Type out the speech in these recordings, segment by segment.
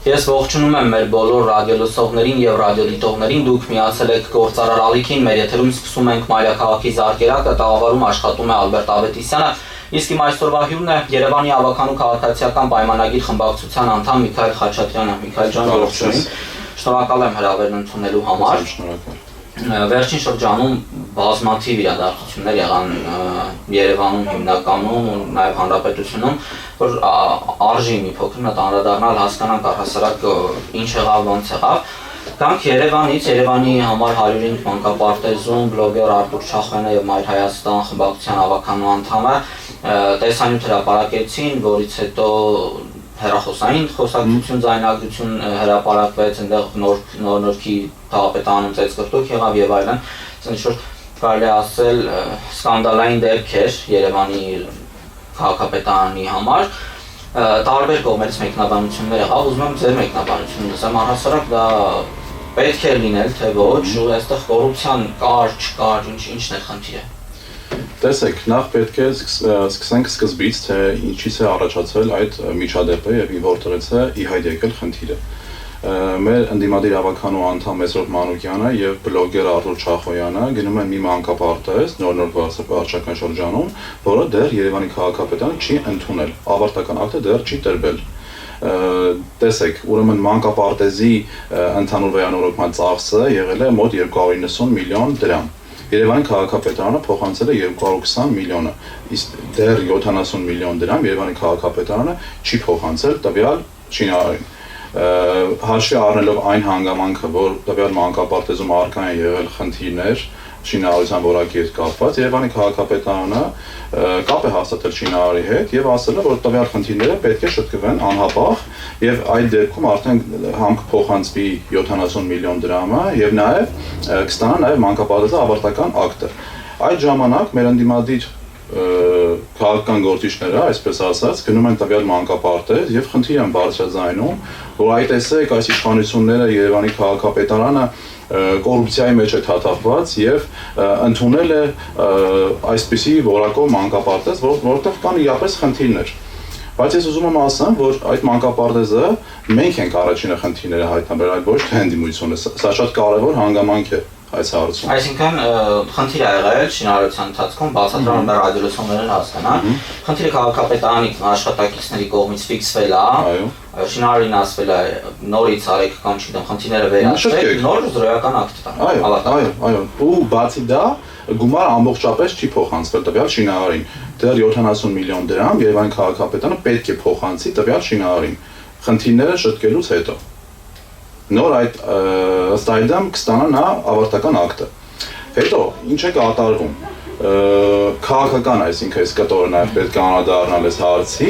Ես ողջունում եմ մեր բոլոր ռադիոլսողներին եւ ռադիոդիտողներին, դուք միացել եք գործարար ալիքին, մեր եթերում սկսում ենք Մայրաքաղաքի զարգերակը, տաղավարում աշխատում է Ալբերտ Ավետիսյանը, իսկ իմ այսօրվա հյուրն է Երևանի ավականու քաղաքացիական պայմանագիր խմբակցության անդամ Միքայել Խաչատրյանը։ Միքայել ջան, ողջույն։ Շնորհակալ եմ հրավերն ընդունելու համար։ Շնորհակալ։ Վերջին շրջանում բազմաթիվ իրադարձություններ եղան Երևանում հիմնականում ու նաև հանրապետությունում, որ արժի մի փոքր անդրադառնալ հասկանանք առհասարակ ինչ եղավ, ոնց եղավ։ Գանք Երևանից, Երևանի համար 105 մանկապարտեզում բլոգեր Արտուր Չախոյանը եւ Մայր Հայաստան խմբակցության ավականու անդամը տեսանյութ հրապարակեցին, որից հետո հեռախոսային խոսակցություն, ձայնագրություն հրապարակվեց, այնտեղ նորքի քաղաքապետարանում ծեծկրտոք եղավ եւ այլն, ինչ-որ կարելի ասել սկանդալային դեպք էր Երևանի քաղաքապետարանի համար, տարբեր կողմերից մեկնաբանություններ եղավ, ուզում եմ ձեր մեկնաբանությունը լսեմ, առհասարակ դա պետք է լինել, թե ոչ, ու այստեղ կոռուպցիան կար, չկար, ինչն է խնդիրը։ Տեսեք, նախ պետք է սկսենք սկզբից, թե ինչից է առաջացել այդ միջադեպը եւ որտեղից է ի հայտ եկել խնդիրը։ Մեր ընդդիմադիր ավականու անդամ Մեսրոպ Մանուկյանը եւ բլոգեր Արտուր Չախոյանը գնում են մի մանկապարտեզ նոր վարչական շրջանում, որը դեռ Երևանի քաղաքապետարանը չի ընդունել, ավարտական ակտը դեռ չի տրվել։ Տեսեք, ուրեմն մանկապարտեզի ընդհանուր վերանորոգման ծախսը եղել է մոտ 290 միլիոն դրամ։ Երևանի քաղաքապետարանը փոխանցել է 220 միլիոնը, իսկ դեռ 70 միլիոն դրամ Երևանի քաղաքապետարանը չի փոխանցել տվյալ շինարարին։ Հաշվի առնելով այն հանգամանքը, որ տվյալ մանկապարտեզում առկա են եղել խնդիրներ շինարարության որակի հետ կապված, Երևանի քաղաքապետարանը կապ է հաստատել շինարարի հետ եւ ասել է, որ տվյալ խնդիրները պետք է շտկվեն անհապաղ եւ այդ դեպքում արդեն համք փոխանցվի 70 միլիոն դրամը եւ նաեւ կստանա նաեւ մանկապարտեզի ավարտական ակտը։ Այդ ժամանակ մեր ընդդիմադիր քաղաքական գործիչները, այսպես ասած, գնում են տվյալ մանկապարտեզ եւ խնդիր են բարձրաձայնում, որ այդ տեսեք այս իշխանությունները Երևանի քաղաքապետարանը կոռուպցիայի մեջ է թաթախված եւ ընդունել է այսպիսի որակով մանկապարտեզ, որտեղ կան իրապես խնդիրներ։ Բայց ես ուզում եմ ասեմ, որ այդ մանկապարտեզը մենք ենք առաջինը խնդիրները հայտնաբերել, այլ ոչ թե ընդդիմությունը։ Սա շատ կարևոր հանգամանք է այս հարցում։ Այսինքն խնդիր ա եղել շինարարության ընթացքում, բացատրում եմ ռադիոլսողներն հասկանան, խնդիրը քաղաքապետարանի աշխատակիցների կողմից ֆիքսվել է, շինարարին ասվել է նորից արեք կամ չգիտեմ խնդիրները վերացրեք, նոր զրոյական ակտ տան։ Այո, ու բացի դա գումարը ամբողջապես չի փոխանցվել տվյալ շինարարին։ Դեռ 70 միլիոն դրամ Երևանի քաղաքապետարանը պետք է փոխանցի տվյալ շինարարին։ Խնդիրները շտկելուց հետո նոր այդ ըստ այդմ կստանա նա ավարտական ակտը։ Հետո ինչ է կատարվում։ Քաղաքական, այսինքն այս կտորը նաև պետք է անդրադառնալ այս հարցի,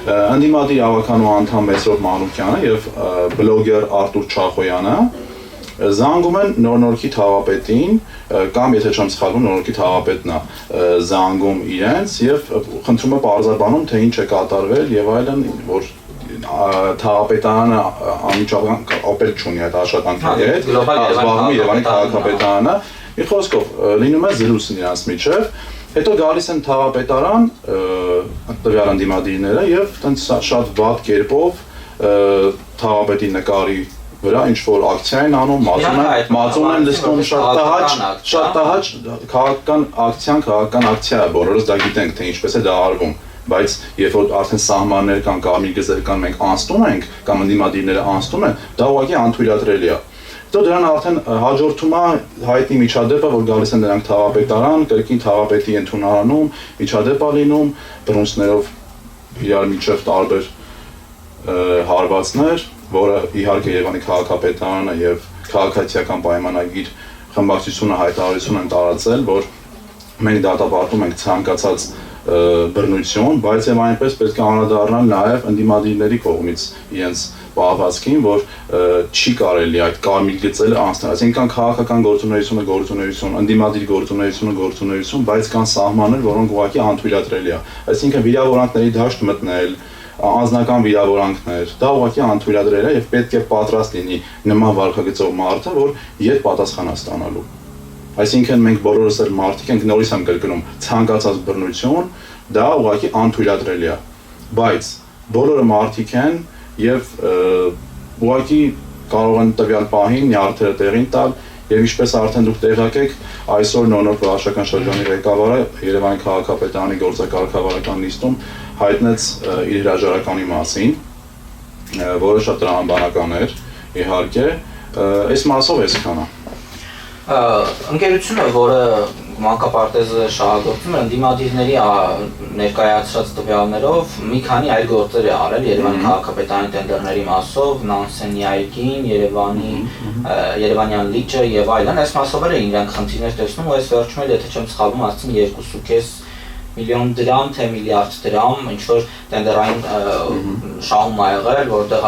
ընդդիմադիր ավականու անդամ Մեսրոպ Մանուկյանը եւ բլոգեր Արտուր Չախոյանը զանգում են նորնորքի թաղապետին կամ եթե չեմ սխալվում նորնորքի թաղապետն է զանգում իրենց եւ խնդրում է բարձրաբանում թե ինչ է կատարվել եւ այլն, որ թաղապետարանը անմիջական կապել չունի այդ աշխատանքների հետ, զբաղվում Երևանի քաղաքապետարանը, մի խոսքով լինում է զրույց նրանց միջև, հետո գալիս են թաղապետարան տվյալ ընդդիմադիրները եւ տենց շատ վատ կերպով թաղապետի նկարի վրա ինչ որ ակցիա են անում, մածուն են լցնում շատ տհաճ քաղաքական ակցիա է, բոլորս դա գիտենք թե ինչպես է դա արվում, բայց երբ որ արդեն սահմաններ կան, կարմիր գծեր կան, մենք անցնում ենք կամ ընդդիմադիրները անցնում են, դա ուղղակի անթույլատրելի է։ Հետո դրան արդեն հաջորդում է հայտնի միջադեպը, որ գալիս են նրանք թաղապետարան, կրկին թաղապետի ընդունարանում, միջադեպ է լինում, բռունցքներով իրար միջև տարբեր հարվածներ, որը իհարկե Երևանի քաղաքապետարանը եւ քաղաքացիական պայմանագիր խմբակցությունը հայտարարություն են տարածել, որ մենք դատապարտում ենք ցանկացած բռնություն, բայց եւ այնպես պետք է անդրադառնալ նաեւ ընդդիմադիրների կողմից իրենց պահվածքին, որ չի կարելի այդ կարմիր գծերը անցնել, այսինքն քաղաքական գործունեություն, ընդդիմադիր գործունեություն, բայց կան սահմաններ, որոնք ուղղակի անթույլատրելի է, այսինքն վիրավորանքների դաշտ մտնել, անձնական վիրավորանքներ, դա ուղղակի անթույլատրելի է եւ պետք է պատրաստ լինի նման վարքագծով մարդը, որ ետ պատասխան է ստանալու։ Այսինքն մենք բոլորս էլ մարդիկ ենք, նորից եմ կրկնում, ցանկացած բռնություն, դա ուղղակի անթույլատրելի է, բայց բոլորը մարդիկ են եւ ուղղակի կարող են տվյալ պահին նյարդերը տեղին տալ եւ ինչպես արդեն դուք տեղյակ եք, այսօր նոր վարչական շրջանի ղեկավարը Երևանի քաղաքապետարանի գործակարգավարական նիստում հայտնեց իր հրաժարականի մասին, որը շատ տրամաբանական էր, իհարկե, այս մասով այսքանը։ Ընկերությունը, որը մանկապարտեզը շահագործում է, ընդդիմադիրների ներկայացրած տվյալներով մի քանի այլ գործեր է արել Երևանի քաղաքապետարանի տենդերների մասով, Նանսենի այգին, Երևանյան լիճը եւ այլն, այս մասով էլ իրենք խնդիրներ տեսնում ու այս վերջում էլ, եթե չեմ սխալվում, ասում 2.5 միլիոն դրամ, թե միլիարդ դրամ, ինչ որ տենդերային շահում ա եղել, որտեղ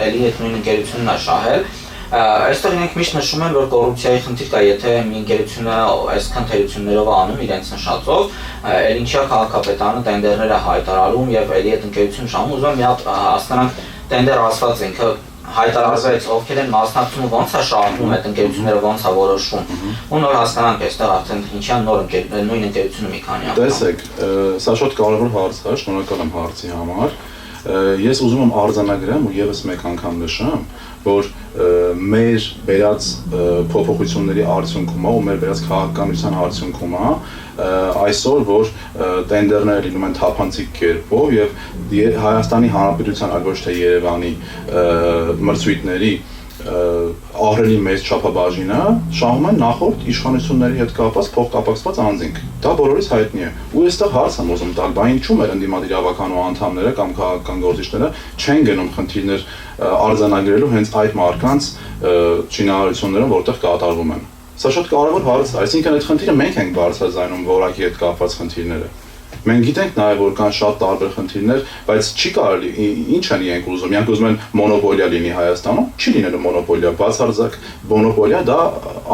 էլի այդ նույն ընկերությունն ա շահել։ Այստեղ իրենք միշտ նշում են, որ կոռուպցիայի խնդիր կա, եթե մի ընկերությունը այսքան թերություններով անում իրենց նշածով, էլ ինչա քաղաքապետարանը տենդերներ է հայտարարում եւ էլի այդ ընկերությունը շահում, ուզում եմ մի հատ հասկանանք տենդեր ասված ինքը հայտարարվեց, ովքեր են մասնակցում ու ոնց է շահում այդ ընկերությունները, ոնց է որոշում։ Ու նոր հասկանանք այստեղ արդեն ինչա նոր նույն ընկերությունը մի քանի անգամ։ Տեսեք, սա շատ կարևոր հարց է, շնորհակալ եմ հարցի համար։ Ես ուզում եմ արձանագրեմ ու եւս մեկ անգամ նշեմ, որ մեր բերած փոփոխությունների արդյունքում ու մեր բերած քաղաքականության արդյունքում այսօր որ տենդերները լինում են թափանցիկ կերպով եւ Հայաստանի Հանրապետության այլ ոչ թե Երևանի մրցույթների ահռելի մեծ չափաբաժինը շահում են նախորդ իշխանությունների հետ կապված փոխկապակցված անձինք։ Դա բոլորիս հայտնի է։ Ու այստեղ հարց եմ ուզում տալ, բա ինչու մեր ընդդիմադիր ավականու անդամները կամ քաղաքական գործիչները չեն գնում խնդիրներ արձանագրելու հենց այդ մարդկանց շինարարություններում, որտեղ կատարվում են։ Սա շատ կարևոր հարց է, այսինքն այդ խնդիրը մենք ենք բարձրաձայնում որակի հետ կապված խնդիրները։ Մենք գիտենք նաև որ կան շատ տարբեր խնդիրներ, բայց չի կարելի, ինչ են իրենք ուզում, իրենք ուզում են մոնոպոլիա լինի Հայաստանում, չի լինելու մոնոպոլիա, բացարձակ մոնոպոլիա դա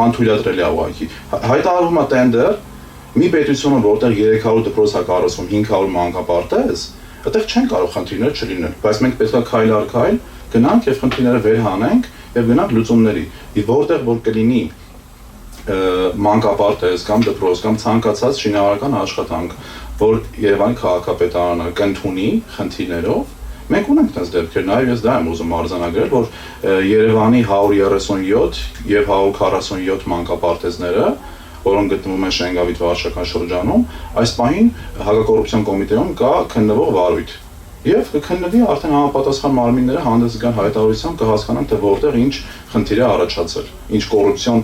անթույլատրելի է ուղղակի։ Հայտարարվում է տենդեր, մի պետությունը, որտեղ 300 դպրոց է կառուցվում, 500 մանկապարտեզ, այդտեղ չեն կարող խնդիրներ չլինել, բայց մենք պետք է քայլ առ քայլ գնանք եւ խնդիրները վերհանենք եւ գնանք լուծումների։ Եվ որտեղ որ կլինի մանկապարտեզ կամ դպրոց կամ ցանկացած շինարարական աշխատանք, որ Երևանի քաղաքապետարանը կընդունի խնդիրներով, մենք ունենք դες դեպքեր, նաև ես դա եմ ուզում արձանագրել, որ Երևանի 137 եւ 147 մանկապարտեզները, որոնք գտնվում են Շենգավիթ վարչական շրջանում, այս պահին հակակոռուպցիոն կոմիտեում կա քննվող վարույթ։ Եվ կքննվի արդեն համապատասխան մարմինները հանդես գան հայտարարությամբ կհասկանան, թե որտեղ ինչ խնդիր է առաջացել, ինչ կոռուպցիոն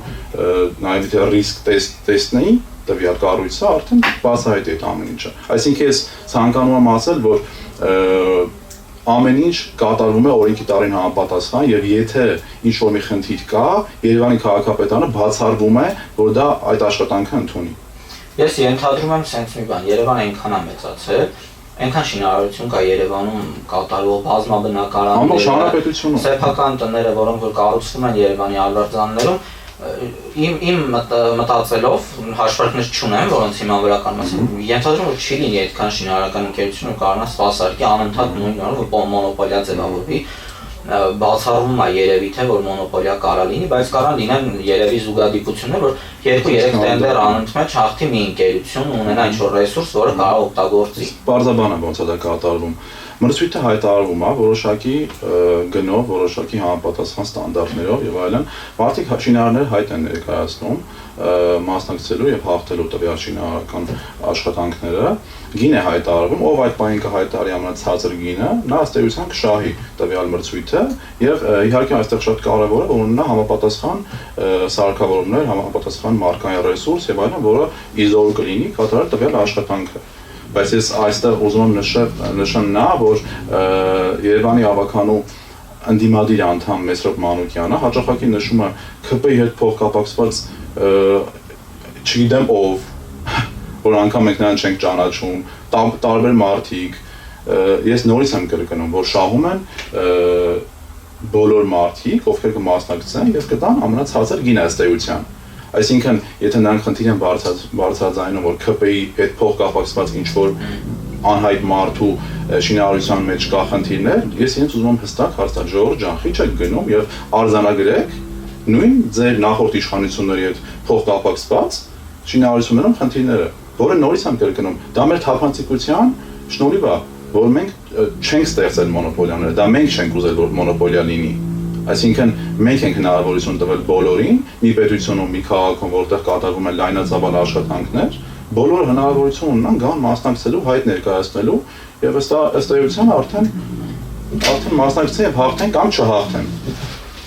նաև թե ռիսկ տեսնեի տվյալ կառույցը արդեն բացահայտի այդ ամեն ինչը։ Այսինքն ես ցանկանում եմ ասել, որ ամեն ինչ կատարվում է օրենքի տարին համապատասխան եւ եթե ինչ որ մի խնդիր կա, Երևանի քաղաքապետարանը բացառվում է, որ դա այդ աշխատանքը ընդունի։ Ես ենթադրում եմ sense մի բան, Երևանը այնքան է մեծացել, այնքան շինարարություն կա Երևանում կատարվող բազմաբնակարաններ, սեփական տները, որոնք որ կառուցվում են Երևանի ալվարձաններում, իմ մտածելով հաշվարկներ չունեմ, որոնց հիմա վրա կան ասեմ, ենթադրում որ չի լինի այդքան շինարարական ընկերություն կարողանա սպասարկի անընդհատ նույն բանը մոնոպոլիա ձևավորվի, բացառվում է երևի թե որ մոնոպոլիա կարա լինի, բայց կարան լինեն երևի զուգադիպություններ, որ 2-3 տենդեր անընդմեջ հաղթի մի ընկերություն ունենա ինչ-որ ռեսուրս, որը կարող օգտագործի։ Պարզաբան է ոնց է դա կատարվում։ Մրցույթը հայտարարվում է որոշակի գնով, որոշակի համապատասխան ստանդարտներով եւ այլն։ Մարդիկ շինարարներ հայտ են ներկայացնում մասնակցելու եւ հաղթելու տվյալ շինարարական աշխատանքները։ Գին է հայտարարվում, ով այդ բանին կհայտարարի ամենացածր գինը, նա ըստ էության կշահի տվյալ մրցույթը եւ իհարկե այստեղ շատ կարեւոր է, որ ունենա համապատասխան սարքավորումներ, համապատասխան մարդկային ռեսուրս եւ այլն, որը իզոլ կլինի կատարել տվյալ աշխատանքը։ Բայց ես այստեղ ուզում եմ նշեմ նա, որ Երևանի ավականու ընդդիմադիր անդամ Մեսրոպ Մանուկյանը հաճախակի նշում է ՔՊ-ի հետ փոխկապակցված չգիտեմ ով, որ անգամ մենք նրան չենք ճանաչում, տարբեր մարդիկ, ես նորից եմ կրկնում, որ շահում են բոլոր մարդիկ, ովքեր կմասնակցեն եւ կտան ամենացածր գին ըստ էության։ Այսինքն, եթե նրանք խնդիր են բարձրաձայնում, որ ՔՊ-ի հետ փոխկապակցված ինչ-որ անհայտ մարդու շինարարության մեջ կա խնդիրներ, ես իրենց ուզում եմ հստակ հարց տալ, ժողովուրդ ջան, խիչ եք գնում եւ արձանագրեք նույն ձեր նախորդ իշխանությունների հետ փոխկապակցված շինարարություններում խնդիրները, որը նորից եմ կրկնում, դա մեր թափանցիկության շնորհիվ է, որ մենք չենք ստեղծել մոնոպոլիաները, դա մենք չենք ուզել, որ մոնոպոլիա լինի։ Այսինքն մենք ենք հնարավորություն տվել բոլորին, մի պետությունում, մի քաղաքում, որտեղ կատարվում են լայնածավալ աշխատանքներ, բոլորը հնարավորություն ունենան գան մասնակցելու, հայտ ներկայացնելու եւ ըստ էության արդեն մասնակցեն եւ հաղթեն կամ չհաղթեն։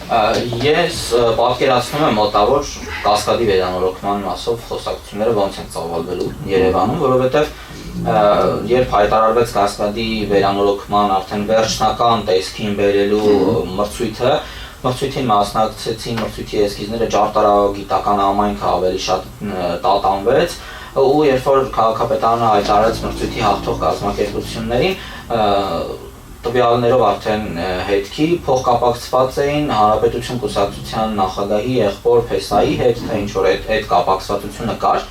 Ես պատկերացնում եմ մոտավոր Կասկադի վերանորոգման մասով խոսակցությունները ոնց են ծավալվելու Երևանում, որովհետեւ երբ հայտարարվեց Կասկադի վերանորոգման արդեն վերջնական տեսքին բերելու մրցույթին մասնակցեցին մրցույթի էսքիզները ճարտարագիտական համայնքը ավելի շատ տատանվեց ու երբ որ քաղաքապետարանը հայտարարեց մրցույթի հաղթող կազմակերպություններին տվյալներով արդեն հետքի փոխկապակցված էին Հանրապետություն կուսակցության նախագահի եղբոր Փեսայի հետ, թե ինչ որ այդ կապակցվածությունը կար։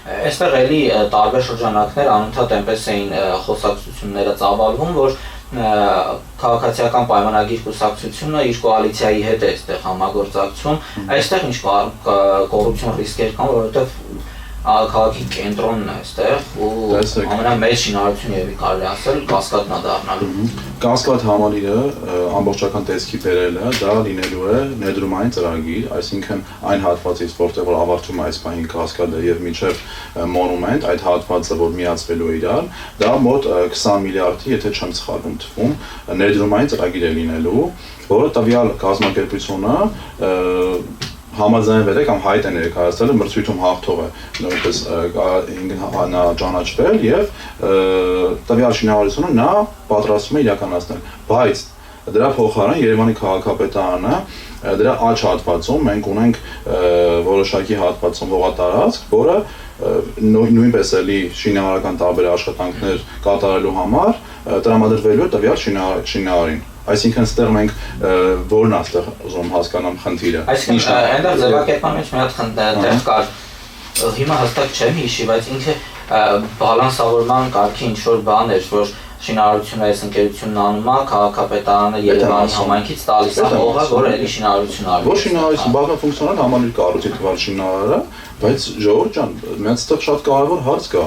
Այստեղ էլի տարբեր շրջանակներ անընդհատ այնպես էին խոսակցությունները ծավալվում, որ քաղաքացիական պայմանագիր կուսակցությունը իր կոալիցիայի հետ է այստեղ համագործակցում։ Այստեղ ինչ կոռուպցիոն ռիսկեր կան, որովհետև քաղաքի կենտրոնն է այստեղ ու ամենամեծ շինարարությունը եւի կարելի ասել Կասկադն է դառնալու։ Կասկադ համալիրը ամբողջական տեսքի բերելը դա լինելու է ներդրումային ծրագիր, այսինքն այն հատվածից, որտեղ որ ավարտվում է այս պահին Կասկադը եւ մինչեւ մոնումենտ, այդ հատվածը որ միացվելու է իրար, դա մոտ 20 միլիարդի, եթե չեմ սխալվում թվում, ներդրումային ծրագիր է լինելու, որը տվյալ կազմակերպությունը համաձայնվել է կամ հայտ է ներկայացրել մրցույթում հաղթող է նույնպես նա ճանաչվել եւ տվյալ շինարարությունը նա պատրաստվում է իրականացնել, բայց դրա փոխարեն Երևանի քաղաքապետարանը դրա աջ հատվածում մենք ունենք որոշակի հատվածում հողատարածք, որը նույնպես էլի շինարարական տարբեր աշխատանքներ կատարելու համար տրամադրվելու է տվյալ շինարարին։ Այսինքն ստեղ մենք որն է ստեղ ուզում հասկանամ խնդիրը։ Այսինքն այնտեղ ձևակերպման մեջ մի հատ տեղ կար, հիմա հստակ չեմ հիշի, բայց ինքը բալանսավորման կարգի ինչ-որ բան էր, որ շինարարությունը այս ընկերությունն անում է, քաղաքապետարանը Երևանի համայնքից տալիս է հողը, որը էլի շինարարություն արվի։ Ոչ շինարարություն, բազմաֆունկցիոնալ համալիր կառույցի թվալ շինարարը, բայց Ժողովուրդ ջան, մեծ ստեղ շատ կարևոր հարց կա։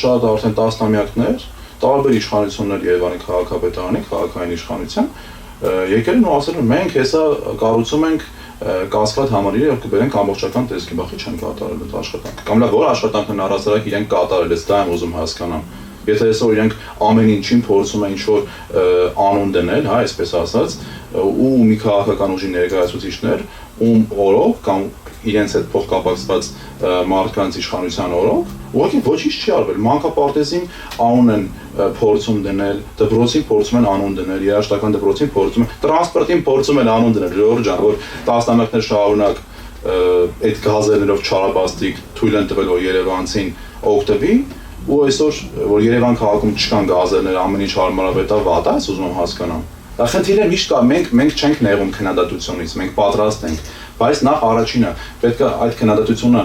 Շատ արդեն տասնամյակներ տարբեր իշխանություններ Երևանի քաղաքապետարանի, քաղաքային իշխանության եկել են ու ասել են մենք հեսա կառուցում ենք Կասկադ համալիրը եւ կբերենք ամբողջական տեսքի, բախի չեն կատարել այդ աշխատանքը։ Կամ լավ, որ աշխատանքն առասարակ իրենք կատարել, դա եմ ուզում հասկանամ։ Եթե այսօր իրենք ամեն ինչին փորձում են ինչ-որ անուն դնել, հա, այսպես ասած, ու մի քաղաքական ուժի ներկայացուցիչներ, ում օրոք կամ իրենց հետ փոխկապակցված մարդկանց իշխանության օրոք, ուղղակի ոչինչ չի արվել։ Մանկապարտեզին անուն են փորձում դնել, դպրոցին փորձում են անուն դնել, երաժշտական դպրոցին փորձում են, տրանսպորտին փորձում են անուն դնել, Ժողովուրդ ջան, որ տասնամյակներ շարունակ այդ գազերներով չարաբաստիկ թույլ են տվել, որ երևանցին օգտվի, ու այսօր որ Երևան քաղաքում չկան գազերներ, ամեն ինչ հարմարավետ է, վատ է, ուզում եմ հասկանամ։ Դա խնդիրը միշտ կա, մենք չենք նեղում քննադատությունից, մենք պատրաստ ենք, բայց նախ առաջինը պետք է այդ քննադատությունը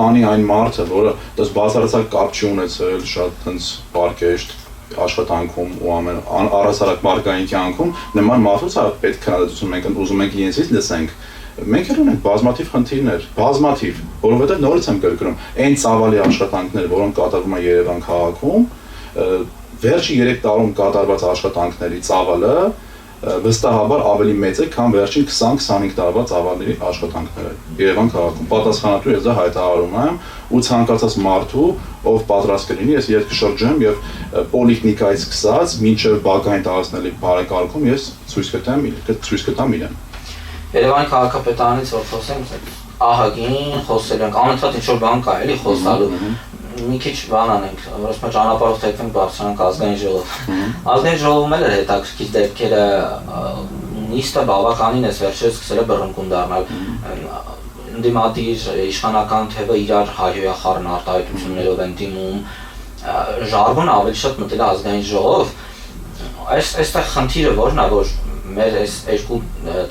անի այն մարդը, որը դες բացառացակ կապ չի ունեցել շատ տենց պարկեշտ աշխատանքում ու առասարակ մարդկային կյանքում, նման մարդուց է պետք քննադատություն մենք ուզում ենք իրենցից լսենք։ Մենք էլ ունենք բազմաթիվ խնդիրներ, բազմաթիվ, որովհետև նորից եմ կրկնում, այն ծավալի աշխատանքներ, որոնք կատարվում են Երևան քաղաքում, վերջի 3 տարում կատարված աշխատանքների ծավալը վստահաբար ավելի մեծ է, քան վերջին 20-25 տարվա ծավալների աշխատանքները Երևան քաղաքում։ Պատասխանատու ես դա հայտարարում եմ ու ցանկացած մարդու, ով պատրաստ կլինի, ես ետ կշրջեմ եւ պոլիտեխնիկայից սկսած մինչեւ բակային տարածքների բարեկարգում ես ցույց կտամ իրեն։ Երևանի քաղաքապետարանից որ խոսենք, ահագին խոսել ենք, անընդհատ ինչ-որ բան կա էլի խոսալու։ Մի քիչ բան անենք, որպես մա ճանապարհով թեքվենք բարձրանանք ազգային ժողով։ Ազգային ժողովում էլ էր հետաքրքիր դեպքերը, նիստը բավականին էս վերջերս սկսել է բռնկուն դառնալ։ Ընդդիմադիր իշխանական թևը իրար հայհոյախառն արտահայտություններով են դիմում, ժարգոնը ավելի շատ մտել է ազգային ժողով։ Այստեղ խնդիրը որն է, որ մեր այս երկու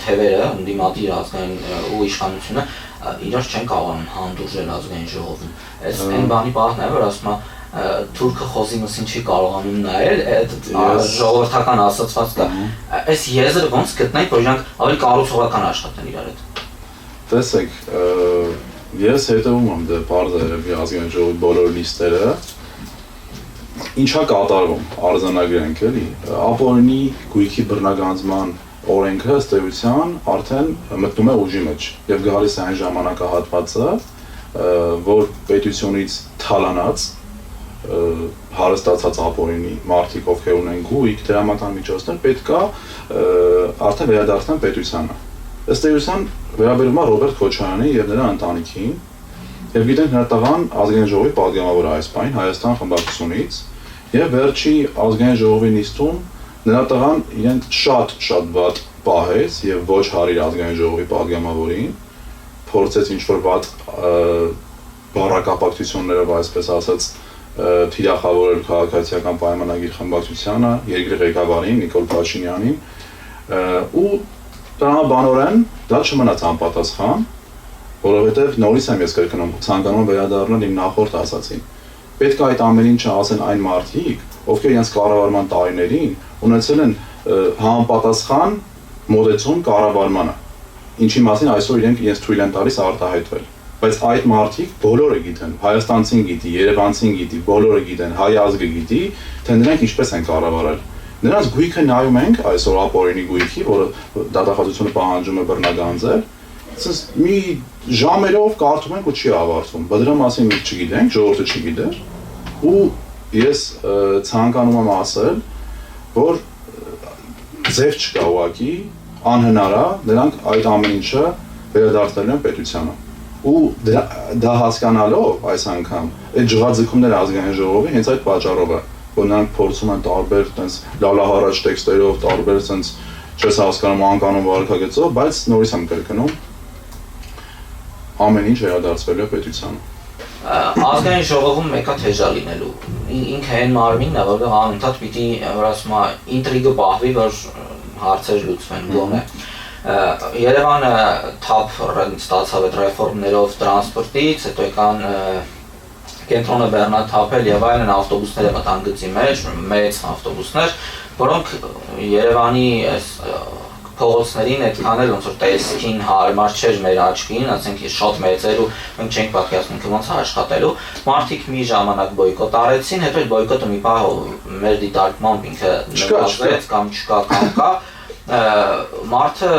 թևերը, ընդդիմադիր ազգային ու իշխանությունը իրար չեն կարողանում հանդուրժել ազգային ժողովում։ Այս այն բանի պահն է, որ ասում է թուրքը խոզինուսին չի կարողանում նայել, այդ ժողովրդական ասացված կա։ Այս եզրը ոնց գտնենք, որ իրանք ավելի կառուցողական աշխատեն իրար հետ։ Տեսեք, ես հետևում եմ դե բարձր երևի ազգային ժողովի բոլոր լիստերը, ինչա կատարվում արձանագրենք էլի, ապօրինի գույքի բռնագանձման օրենքը ըստ էության արդեն մտնում է ուժի մեջ եւ գալիս է այն ժամանակահատվածը, որ պետությունից թալանած հարստացած ապօրինի մարդիկ, ովքեր ունեն գույք, դրամական միջոցներ, պետքա արդեն վերադարձնեն պետությանը։ Ըստ էության վերաբերում է Ռոբերտ Քոչարյանի եւ նրա ընտանիքին, եւ գիտենք նրա տղան ազգային ժողովի պատգամավոր այս պայն Հայաստան խմբակցությունից եւ վերջի ազգային ժողովի նիստում նրա տղան իրեն շատ վատ պահեց եւ ոչ հարիր ազգային ժողովի պատգամավորին, փորձեց ինչ-որ վատ բառակապակցություններով, այսպես ասած, թիրախավորել քաղաքացիական պայմանագիր խմբակցությանը, երկրի ղեկավարին Նիկոլ Փաշինյանին, ու տրամաբանորեն դա չմնաց անպատասխան, որովհետեւ նորից եմ ես կրկնում, ցանկանում վերադառնալ իմ նախորդ ասածին։ Պետք է այդ ամեն ինչը ասեն այն մարդիկ, ովքեր իրենց կառավարման տարիներին ունեցել են համապատասխան մոդեցում կառավարմանը, ինչի մասին այսօր իրենց թույլ են տալիս արտահայտվել։ Բայց այդ մարդիկ բոլորը գիտեն, հայաստանցին գիտի, երևանցին գիտի, բոլորը գիտեն, հայ ազգը գիտի, թե նրանք ինչպես են կառավարել։ Նրանց գույքը նայում ենք այսօր ապօրինի գույքի, որը դատախազությունը պահանջում է բռնագանձել, ասես մի ժամերով կարդում ենք ու չի ավարտվում։ Բայց դրա մասին մենք չգիտենք, ժողովուրդը չգիտեր, ու ես ցանկանում եմ ասել, որ ձև չկա ուղղակի, անհնար է նրանք այդ ամեն ինչը վերադարձնելու են պետությանը։ Ու դա հասկանալով այս անգամ այդ ջղաձգումները ազգային ժողովի հենց այդ պատճառով է, որ նրանք փորձում են տարբեր տենց լալահարաճ տեքստերով, տարբեր տենց չես հասկանում անկանոն վարքագծով, բայց նորից եմ կրկնում ամեն ինչ վերադարձվելու է պետությանը։ Ազգային ժողովում մեկա թեժա լինելու։ Ինքը այն մարմինն է, որը անընդհատ պիտի, որ ասում է, ինտրիգը պահվի, որ հարցեր լուծվեն, գոնե։ Երևանը թափ ստացավ այդ ռեֆորմներով տրանսպորտից, հետո եկան կենտրոնը բեռնաթափել եւ այլն ավտոբուսները մտան գծի մեջ, մեծ ավտոբուսներ, որոնք Երևանի փողոցներին այդքան էլ ոնց որ տեսքին հարմար չէր մեր աչքին, ասենք շատ մեծեր ու մենք չենք պատկերացնում թե ոնց է աշխատելու։ Մարդիկ մի ժամանակ բոյկոտ արեցին, հետո այդ բոյկոտը մի պահ մեր դիտարկմամբ ինքը նվազեց կամ չկա կամ կա։ Մարդը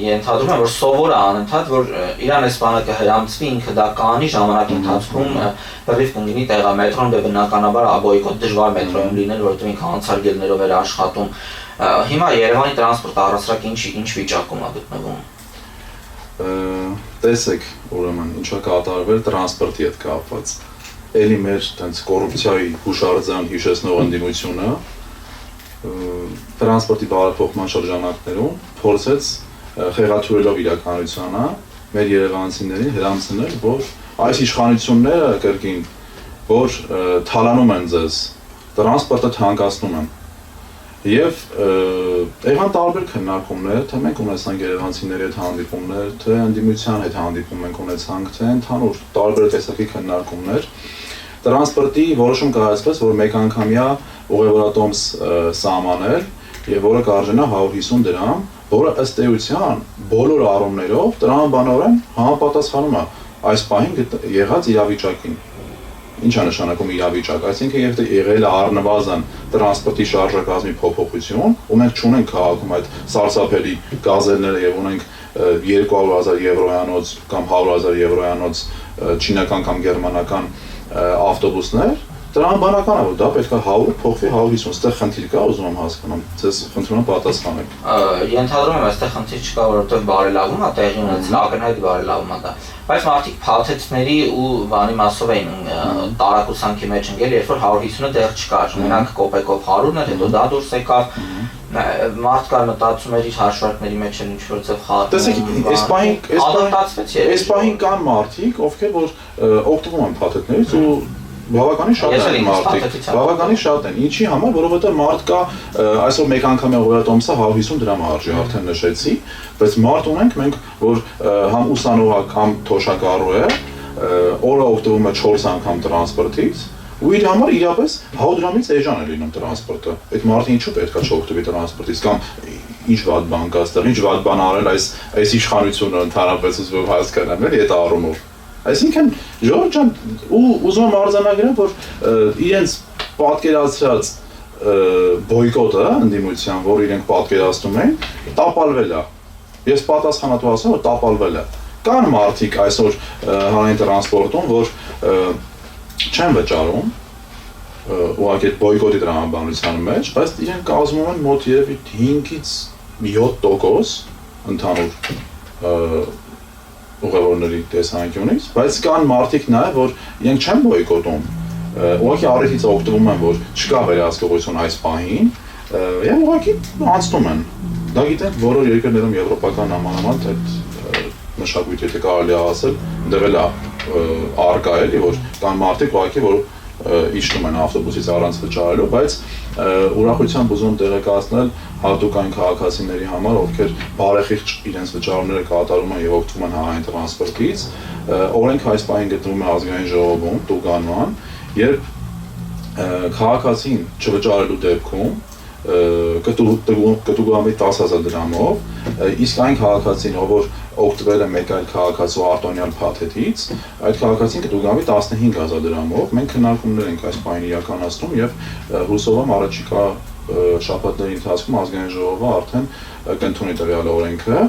ենթադրում է, որ սովոր է անընդհատ, որ իրան այս բանը կհրամցվի, ինքը դա կանի ժամանակի ընթացքում լրիվ կընկնի տեղա մետրոն բնականաբար բոյկոտ դժվար մետրոյում լինել, որովհետև ինքը անցարգելներով էր աշխատում։ Հիմա Երևանի տրանսպորտ առասարակ ինչ վիճակում է գտնվում։ Տեսեք, ուրեմն ինչա կատարվել տրանսպորտի հետ կապված։ Էլի մեր տենց կոռուպցիայի հուշարձան հիշեցնող ընդդիմությունը տրանսպորտի բարեփոխման շրջանակներում փորձեց խեղաթյուրելով իրականությանը մեր երևանցիներին հրամցնել, որ այս իշխանությունները կրկին, որ թալանում են ձեզ, տրանսպորտը թանկացնում են։ Եվ եղան տարբեր քննարկումներ, թե մենք ունեցանք երևանցիների հետ հանդիպումներ, թե ընդդիմության հետ հանդիպում ենք ունեցանք, թե ընդհանուր տարբեր տեսակի քննարկումներ։ Տրանսպորտի որոշում կայացվեց, որ մեկ անգամյա ուղևորատոմս սահմանել եւ որը կարժենա 150 դրամ, որը ըստ էության բոլոր առումներով տրամաբանորեն համապատասխանում է այս պահին եղած իրավիճակին։ Ինչ է նշանակում իրավիճակ, այսինքն եւ եղել է առնվազն տրանսպորտի շարժակազմի փոփոխություն, ու մենք չունենք քաղաքում այդ սարսափելի գազելները եւ ունենք 200,000 եվրոյանոց կամ 100,000 եվրոյանոց չինական կամ գերմանական ավտոբուսներ, տրամաբանական է, որ դա պետք է 100 փոխվի 150, այստեղ խնդիր կա, ուզում եմ հասկանամ, ձեզ խնդրում եմ պատասխանեք։ Ենթադրում եմ, այստեղ խնդիր չկա, որովհետև բարելավում է տեղի ունեցել, ակնհայտ բարելավում է դա։ Բայց մարդիկ փաթեթների ու բանի մասով էին տարակուսանքի մեջ ընկել, երբ որ 150-ը դեռ չկար, մենակ կոպեկով 100-ն էր, հետո դա դուրս եկավ։ Մարդ կար մտածում էր իր հաշվարկների մեջ էլ ինչ-որ ձև խաթարում։ Տեսեք, այս պահին կան մարդիկ, ովքեր որ օգտվում են փաթեթներից ու բավականին շատ են մարդիկ, բավականին շատ են, ինչի համար, որովհետև մարդ կա, այսօր մեկ անգամյա ուղևորատոմսը 150 դրամ արժի, արդեն նշեցի, բայց մարդ ունենք մենք, որ համ ուսանող կամ թոշակառու է, օրը օգտվում է 4 անգամ տրանսպորտից, ու իր համար իրապես 100 դրամից էժան է լինում տրանսպորտը։ Այդ մարդը ինչու պետք է չօգտվի տրանսպորտից կամ ինչ վատ բան կա այստեղ, ինչ վատ բան արել այս իշխանությունը ընդհանրապես ուզում հասկանամ, էլի այդ առումով։ Այսինքն ժողովուրդ ջան, ու ուզում եմ արձանագրեմ, որ իրենց պատկերացրած բոյկոտը ընդդիմության, որ իրենք պատկերացնում են, տապալվել է։ Ես պատասխանատու ասեմ, որ տապալվել է։ Կան մարդիկ այսօր հանրային տրանսպորտում, որ չեն վճարում, ուղղակի բոյկոտի տրամաբանության մեջ, բայց իրենք կազմում են մոտ երևի 5-ից 7% ընդհանուր ուղևորների տեսանկյունից, բայց կան մարդիկ նաև, որ իրենք չեն բոյկոտում, ուղղակի առիթից օգտվում են, որ չկա վերահսկողություն այս պահին, եւ ուղղակի անցնում են։ Դա գիտենք բոլոր երկրներում եվրոպական համանման այդ մշակույթը եթե կարելի է ասել, դեռ է արկա էլի, որ կան մարդիկ ուղղակի, որ իջնում են ավտոբուսից առանց վճարելու, բայց ուրախությամբ ուզում տեղեկացնել հատուկ այն քաղաքացիների համար, ովքեր բարեխիղճ իրենց վճարումները կատարում են եւ օգտվում են հանրային տրանսպորտից, օրենք այս պահին գտնվում է ազգային ժողովում, տուգանման, երբ քաղաքացին չվճարելու դեպքում կտուգամի 10,000 դրամով, իսկ այն քաղաքացին, ով օգտվել է մեկ այլ քաղաքացու արտոնյալ փաթեթից, այդ քաղաքացին կտուգամի 15,000 դրամով։ Մենք քննարկումներ ենք այս պահին իրականացնում եւ հուսով եմ առաջիկա շաբաթների ընթացքում ազգային ժողովը արդեն կընդունի տվյալ օրենքը։